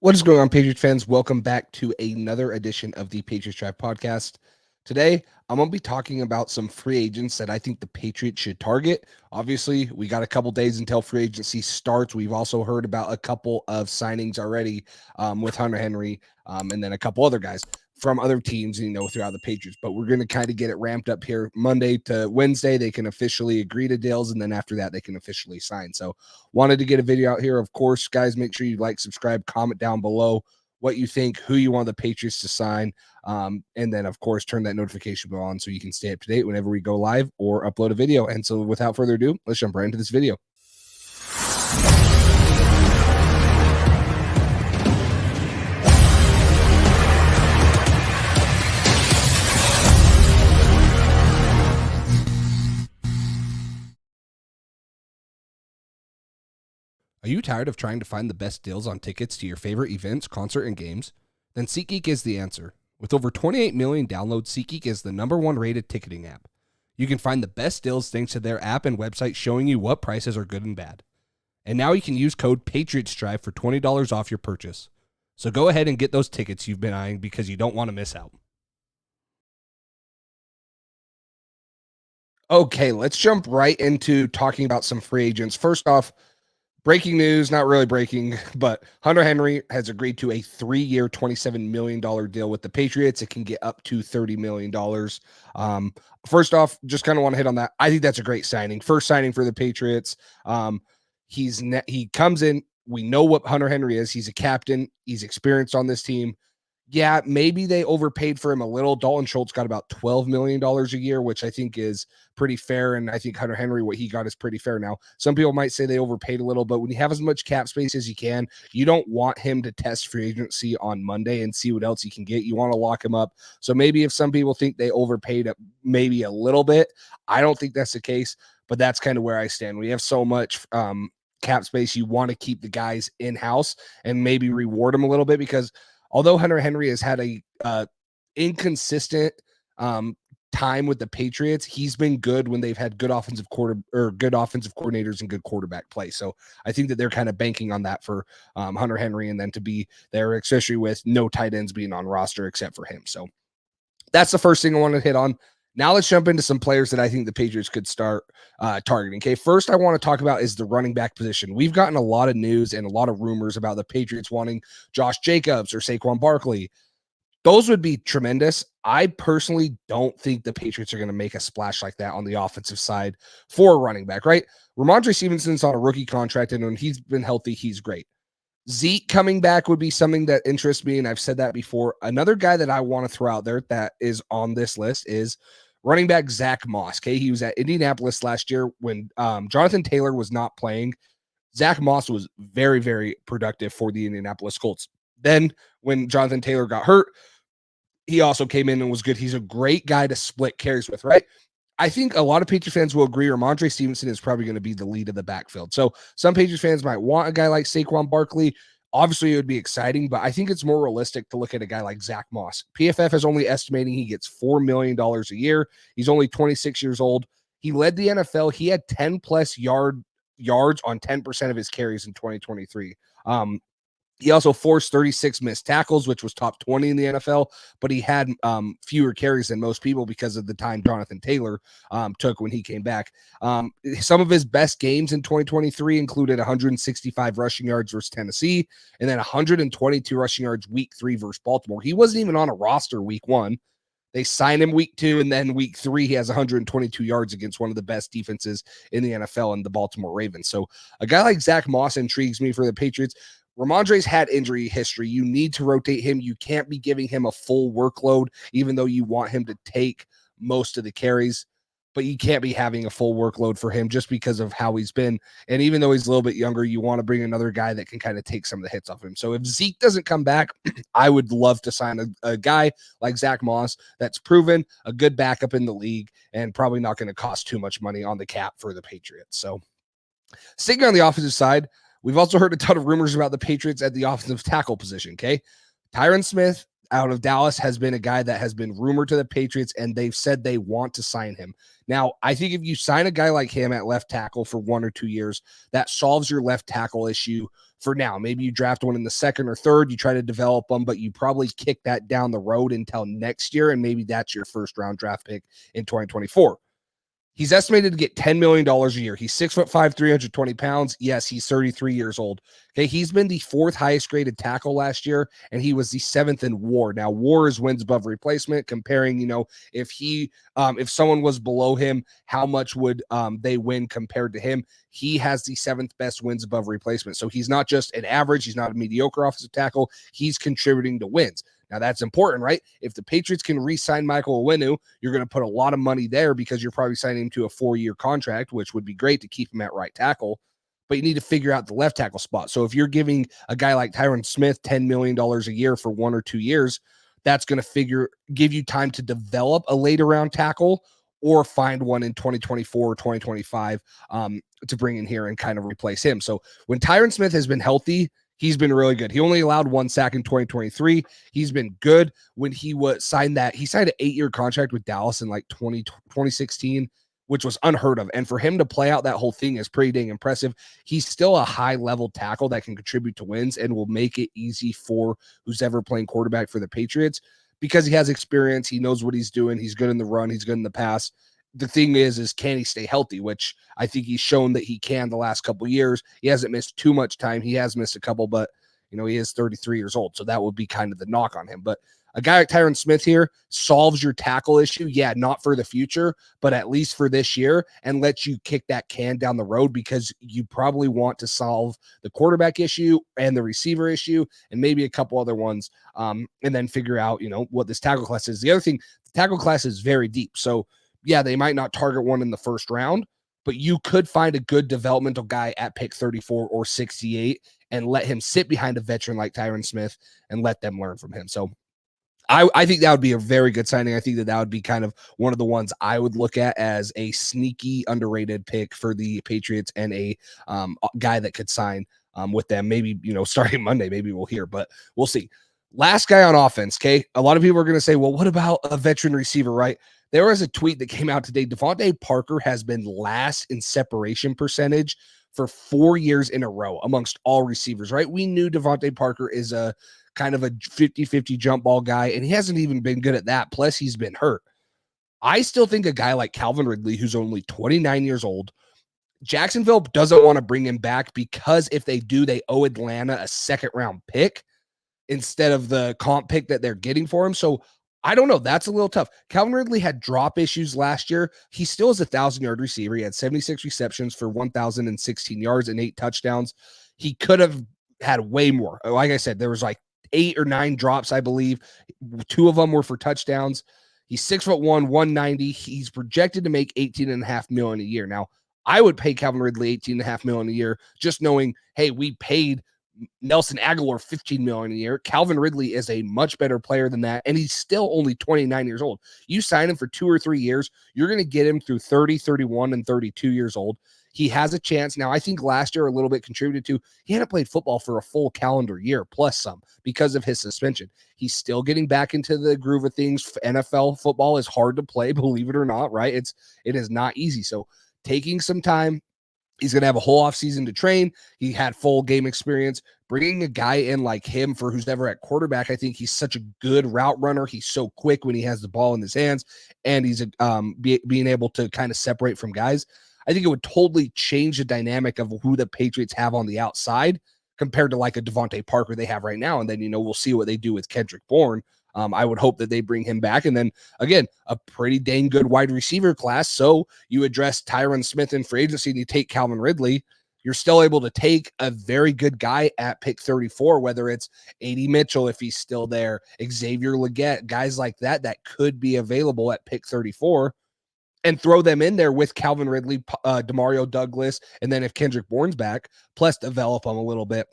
What is going on, Patriots fans? Welcome back to another edition of the Patriots Drive podcast. Today, I'm going to be talking about some free agents that I think the Patriots should target. Obviously, we got a couple days until free agency starts. We've also heard about a couple of signings already with Hunter Henry and then a couple other guys from other teams, throughout the Patriots. But we're going to kind of get it ramped up here Monday to Wednesday. They can officially agree to deals, and then after that, they can officially sign. So wanted to get a video out here. Of course, guys, make sure you like, subscribe, comment down below what you think, who you want the Patriots to sign. And then, of course, turn that notification bell on so you can stay up to date whenever we go live or upload a video. And so without further ado, let's jump right into this video. Are you tired of trying to find the best deals on tickets to your favorite events, concert, and games? Then SeatGeek is the answer. With over 28 million downloads, SeatGeek is the #1 rated ticketing app. You can find the best deals thanks to their app and website showing you what prices are good and bad. And now you can use code PATRIOTSDRIVE for $20 off your purchase. So go ahead and get those tickets you've been eyeing because you don't want to miss out. Okay, let's jump right into talking about some free agents. First off, breaking news, not really breaking, but Hunter Henry has agreed to a 3-year, $27 million deal with the Patriots. It can get up to $30 million. First off, just kind of want to hit on that. I think that's a great signing. First signing for the Patriots. He comes in. We know what Hunter Henry is. He's a captain. He's experienced on this team. Yeah, maybe they overpaid for him a little. Dalton Schultz got about $12 million a year, which I think is pretty fair. And I think Hunter Henry, what he got is pretty fair now. Some people might say they overpaid a little, but when you have as much cap space as you can, you don't want him to test free agency on Monday and see what else he can get. You want to lock him up. So maybe if some people think they overpaid maybe a little bit, I don't think that's the case, but that's kind of where I stand. We have so much cap space. You want to keep the guys in-house and maybe reward them a little bit because although Hunter Henry has had a inconsistent time with the Patriots, he's been good when they've had good offensive coordinators and good quarterback play. So I think that they're kind of banking on that for Hunter Henry and then to be there, especially with no tight ends being on roster except for him. So that's the first thing I want to hit on. Now let's jump into some players that I think the Patriots could start targeting. Okay, first I want to talk about is the running back position. We've gotten a lot of news and a lot of rumors about the Patriots wanting Josh Jacobs or Saquon Barkley. Those would be tremendous. I personally don't think the Patriots are going to make a splash like that on the offensive side for a running back, right? Ramondre Stevenson's on a rookie contract, and when he's been healthy, he's great. Zeke coming back would be something that interests me, and I've said that before. Another guy that I want to throw out there that is on this list is running back Zach Moss. Okay, he was at Indianapolis last year when Jonathan Taylor was not playing. Zach Moss was very, very productive for the Indianapolis Colts. Then when Jonathan Taylor got hurt, he also came in and was good. He's a great guy to split carries with, right? I think a lot of Patriots fans will agree Ramondre Stevenson is probably going to be the lead of the backfield. So some Patriots fans might want a guy like Saquon Barkley. Obviously, it would be exciting, but I think it's more realistic to look at a guy like Zach Moss. PFF is only estimating he gets $4 million a year. He's only 26 years old. He led the NFL. He had 10-plus yards on 10% of his carries in 2023. He also forced 36 missed tackles, which was top 20 in the NFL, but he had fewer carries than most people because of the time Jonathan Taylor took when he came back. Some of his best games in 2023 included 165 rushing yards versus Tennessee, and then 122 rushing yards week 3 versus Baltimore. He wasn't even on a roster week 1. They signed him week 2, and then week 3, he has 122 yards against one of the best defenses in the NFL and the Baltimore Ravens. So a guy like Zach Moss intrigues me for the Patriots. Ramondre's had injury history. You need to rotate him. You can't be giving him a full workload, even though you want him to take most of the carries. But you can't be having a full workload for him just because of how he's been. And even though he's a little bit younger, you want to bring another guy that can kind of take some of the hits off him. So if Zeke doesn't come back, I would love to sign a guy like Zach Moss that's proven, a good backup in the league, and probably not going to cost too much money on the cap for the Patriots. So sticking on the offensive side, we've also heard a ton of rumors about the Patriots at the offensive tackle position, okay? Tyron Smith out of Dallas has been a guy that has been rumored to the Patriots, and they've said they want to sign him. Now, I think if you sign a guy like him at left tackle for 1 or 2 years, that solves your left tackle issue for now. Maybe you draft one in the second or third, you try to develop them, but you probably kick that down the road until next year, and maybe that's your first round draft pick in 2024. He's estimated to get $10 million a year. He's 6'5", 320 pounds. Yes, he's 33 years old. Okay, he's been the 4th highest graded tackle last year, and he was the 7th in WAR. Now, WAR is wins above replacement, comparing, if someone was below him, how much would they win compared to him? He has the 7th best wins above replacement. So he's not just an average. He's not a mediocre offensive tackle. He's contributing to wins. Now, that's important, right? If the Patriots can re-sign Michael Owenu, you're going to put a lot of money there because you're probably signing him to a 4-year contract, which would be great to keep him at right tackle. But you need to figure out the left tackle spot. So if you're giving a guy like Tyron Smith $10 million a year for 1 or 2 years, that's going to give you time to develop a later round tackle or find one in 2024 or 2025 to bring in here and kind of replace him. So when Tyron Smith has been healthy, he's been really good. He only allowed 1 sack in 2023. He's been good. When he signed an 8-year contract with Dallas in like 2016, which was unheard of. And for him to play out that whole thing is pretty dang impressive. He's still a high-level tackle that can contribute to wins and will make it easy for who's ever playing quarterback for the Patriots because he has experience. He knows what he's doing. He's good in the run. He's good in the pass. The thing is can he stay healthy, which I think he's shown that he can the last couple of years. He hasn't missed too much time. He has missed a couple, but he is 33 years old. So that would be kind of the knock on him. But a guy like Tyron Smith here solves your tackle issue. Yeah, not for the future, but at least for this year, and lets you kick that can down the road because you probably want to solve the quarterback issue and the receiver issue and maybe a couple other ones, and then figure out, what this tackle class is. The other thing, the tackle class is very deep. So yeah, they might not target one in the first round, but you could find a good developmental guy at pick 34 or 68 and let him sit behind a veteran like Tyron Smith and let them learn from him. So I think that would be a very good signing. I think that would be kind of one of the ones I would look at as a sneaky underrated pick for the Patriots and a guy that could sign with them. Maybe, starting Monday, maybe we'll hear, but we'll see. Last guy on offense, okay? A lot of people are going to say, well, what about a veteran receiver, right? There was a tweet that came out today. Devontae Parker has been last in separation percentage for 4 years in a row amongst all receivers, right? We knew Devontae Parker is a kind of a 50-50 jump ball guy, and he hasn't even been good at that. Plus, he's been hurt. I still think a guy like Calvin Ridley, who's only 29 years old, Jacksonville doesn't want to bring him back because if they do, they owe Atlanta a second-round pick instead of the comp pick that they're getting for him. So I don't know. That's a little tough. Calvin Ridley had drop issues last year. He still is a 1,000-yard receiver. He had 76 receptions for 1,016 yards and 8 touchdowns. He could have had way more. Like I said, there was like 8 or 9 drops, I believe. 2 of them were for touchdowns. He's 6'1", 190. He's projected to make $18.5 million a year. Now, I would pay Calvin Ridley $18.5 million a year, just knowing, hey, we paid Nelson Aguilar $15 million a year. Calvin Ridley is a much better player than that, and he's still only 29 years old. You sign him for 2 or 3 years, you're going to get him through 30, 31, and 32 years old. He has a chance. Now, I think last year a little bit contributed to he hadn't played football for a full calendar year, plus some, because of his suspension. He's still getting back into the groove of things. NFL football is hard to play, believe it or not, right? It is not easy. So taking some time, he's going to have a whole offseason to train. He had full game experience. Bringing a guy in like him for who's ever at quarterback, I think he's such a good route runner. He's so quick when he has the ball in his hands, and he's being able to kind of separate from guys. I think it would totally change the dynamic of who the Patriots have on the outside compared to like a Devontae Parker they have right now. And then, we'll see what they do with Kendrick Bourne. I would hope that they bring him back. And then, again, a pretty dang good wide receiver class. So you address Tyron Smith in free agency and you take Calvin Ridley. You're still able to take a very good guy at pick 34, whether it's A.D. Mitchell, if he's still there, Xavier Legette, guys like that could be available at pick 34, and throw them in there with Calvin Ridley, Demario Douglas, and then if Kendrick Bourne's back, plus develop them a little bit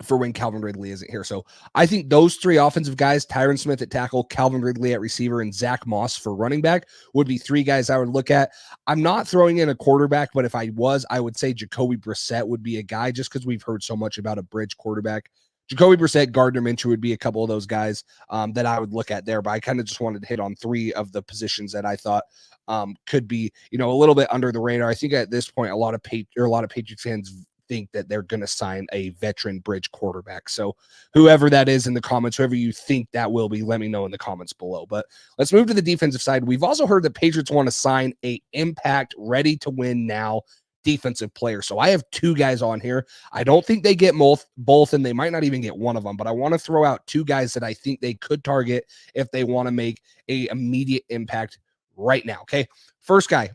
for when Calvin Ridley isn't here. So I think those 3 offensive guys, Tyron Smith at tackle, Calvin Ridley at receiver, and Zach Moss for running back would be 3 guys I would look at. I'm not throwing in a quarterback, but if I was, I would say Jacoby Brissett would be a guy just because we've heard so much about a bridge quarterback. Jacoby Brissett, Gardner Minshew would be a couple of those guys that I would look at there. But I kind of just wanted to hit on 3 of the positions that I thought could be, a little bit under the radar. I think at this point, a lot of Patriots fans think that they're going to sign a veteran bridge quarterback. So whoever that is in the comments, whoever you think that will be, let me know in the comments below. But let's move to the defensive side. We've also heard that Patriots want to sign a impact, ready to win now defensive player. So I have 2 guys on here. I don't think they get both, and they might not even get one of them, but I want to throw out 2 guys that I think they could target if they want to make a immediate impact right now. Okay. First guy,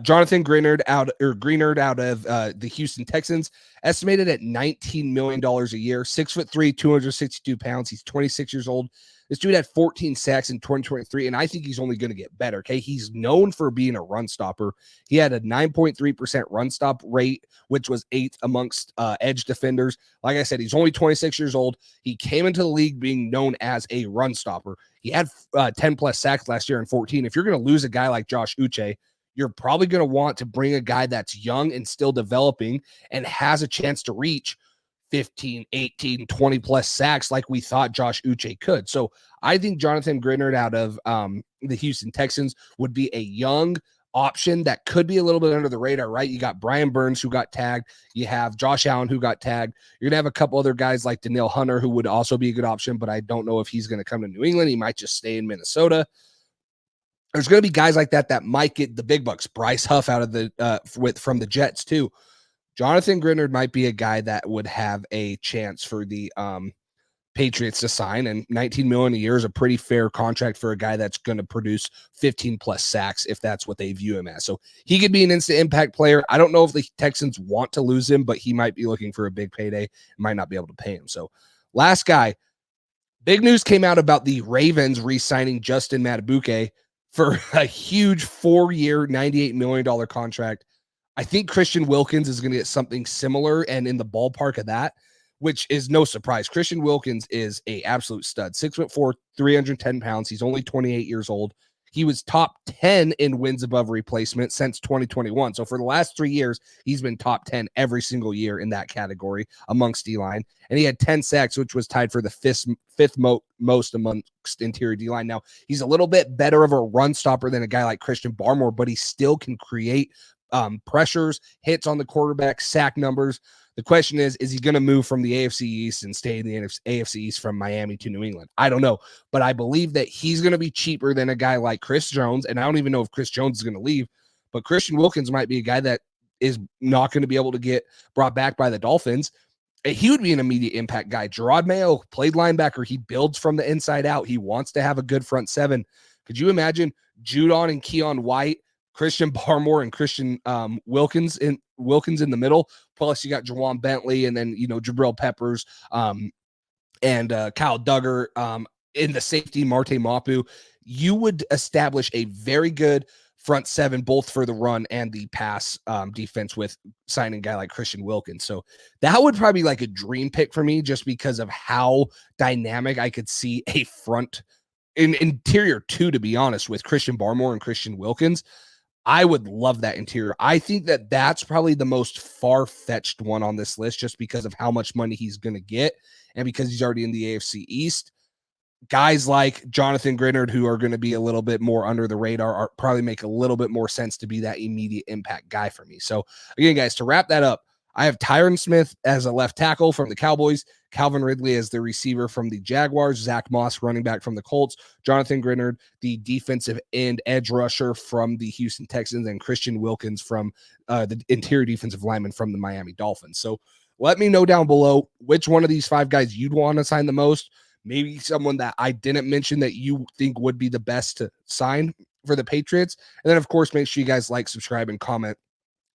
Jonathan Greenard out of the Houston Texans, estimated at $19 million a year, 6'3", 262 pounds. He's 26 years old. This dude had 14 sacks in 2023, and I think he's only going to get better. Okay. He's known for being a run stopper. He had a 9.3% run stop rate, which was 8th amongst edge defenders. Like I said, he's only 26 years old. He came into the league being known as a run stopper. He had 10 plus sacks last year in 14. If you're going to lose a guy like Josh Uche, you're probably going to want to bring a guy that's young and still developing and has a chance to reach 15, 18, 20 plus sacks like we thought Josh Uche could. So I think Jonathan Greenard out of the Houston Texans would be a young option that could be a little bit under the radar, right? You got Brian Burns who got tagged. You have Josh Allen who got tagged. You're going to have a couple other guys like Danielle Hunter who would also be a good option, but I don't know if he's going to come to New England. He might just stay in Minnesota. There's going to be guys like that might get the big bucks. Bryce Huff out of the from the Jets too. Jonathan Greenard might be a guy that would have a chance for the Patriots to sign, and $19 million a year is a pretty fair contract for a guy that's going to produce 15 plus sacks if that's what they view him as. So he could be an instant impact player. I don't know if the Texans want to lose him, but he might be looking for a big payday, might not be able to pay him. So last guy, big news came out about the Ravens re-signing Justin Madubuike for a huge 4-year, $98 million contract. I think Christian Wilkins is going to get something similar and in the ballpark of that, which is no surprise. Christian Wilkins is a absolute stud, 6'4", 310 pounds. He's only 28 years old. He was top 10 in wins above replacement since 2021. So for the last 3 years, he's been top 10 every single year in that category amongst D-line. And he had 10 sacks, which was tied for the fifth most amongst interior D-line. Now, he's a little bit better of a run stopper than a guy like Christian Barmore, but he still can create pressures, hits on the quarterback, sack numbers. The question is he going to move from the AFC East and stay in the AFC East from Miami to New England? I don't know, but I believe that he's going to be cheaper than a guy like Chris Jones, and I don't even know if Chris Jones is going to leave, but Christian Wilkins might be a guy that is not going to be able to get brought back by the Dolphins. He would be an immediate impact guy. Gerard Mayo played linebacker. He builds from the inside out. He wants to have a good front seven. Could you imagine Judon and Keon White, Christian Barmore and Christian Wilkins in the middle? Plus you got Jawan Bentley and then, Jabril Peppers and Kyle Duggar in the safety, Marte Mapu. You would establish a very good front seven, both for the run and the pass defense with signing a guy like Christian Wilkins. So that would probably be like a dream pick for me just because of how dynamic I could see a front in interior two, to be honest, with Christian Barmore and Christian Wilkins. I would love that interior. I think that that's probably the most far-fetched one on this list just because of how much money he's going to get and because he's already in the AFC East. Guys like Jonathan Greenard, who are going to be a little bit more under the radar, probably make a little bit more sense to be that immediate impact guy for me. So again, guys, to wrap that up, I have Tyron Smith as a left tackle from the Cowboys, Calvin Ridley as the receiver from the Jaguars, Zach Moss running back from the Colts, Jonathan Greenard, the defensive end edge rusher from the Houston Texans, and Christian Wilkins from the interior defensive lineman from the Miami Dolphins. So let me know down below which one of these 5 guys you'd want to sign the most. Maybe someone that I didn't mention that you think would be the best to sign for the Patriots. And then, of course, make sure you guys like, subscribe, and comment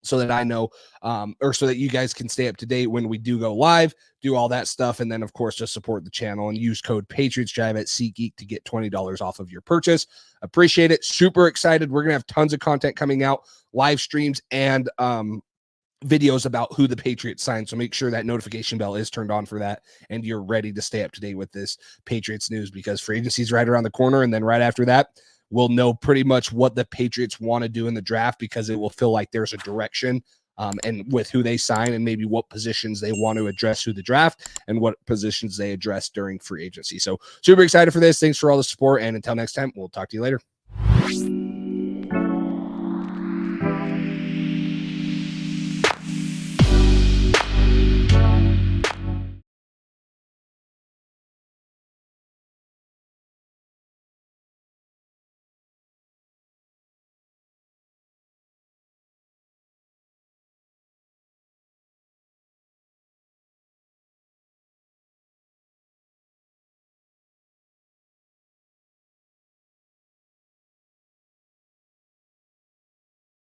so that I know, or so that you guys can stay up to date when we do go live, do all that stuff. And then, of course, just support the channel and use code PatriotsDrive at SeatGeek to get $20 off of your purchase. Appreciate it. Super excited. We're going to have tons of content coming out, live streams, and videos about who the Patriots signed. So make sure that notification bell is turned on for that and you're ready to stay up to date with this Patriots news, because free agency is right around the corner. And then right after that, we'll know pretty much what the Patriots want to do in the draft, because it will feel like there's a direction and with who they sign and maybe what positions they want to address through the draft and what positions they address during free agency. So super excited for this. Thanks for all the support. And until next time, we'll talk to you later.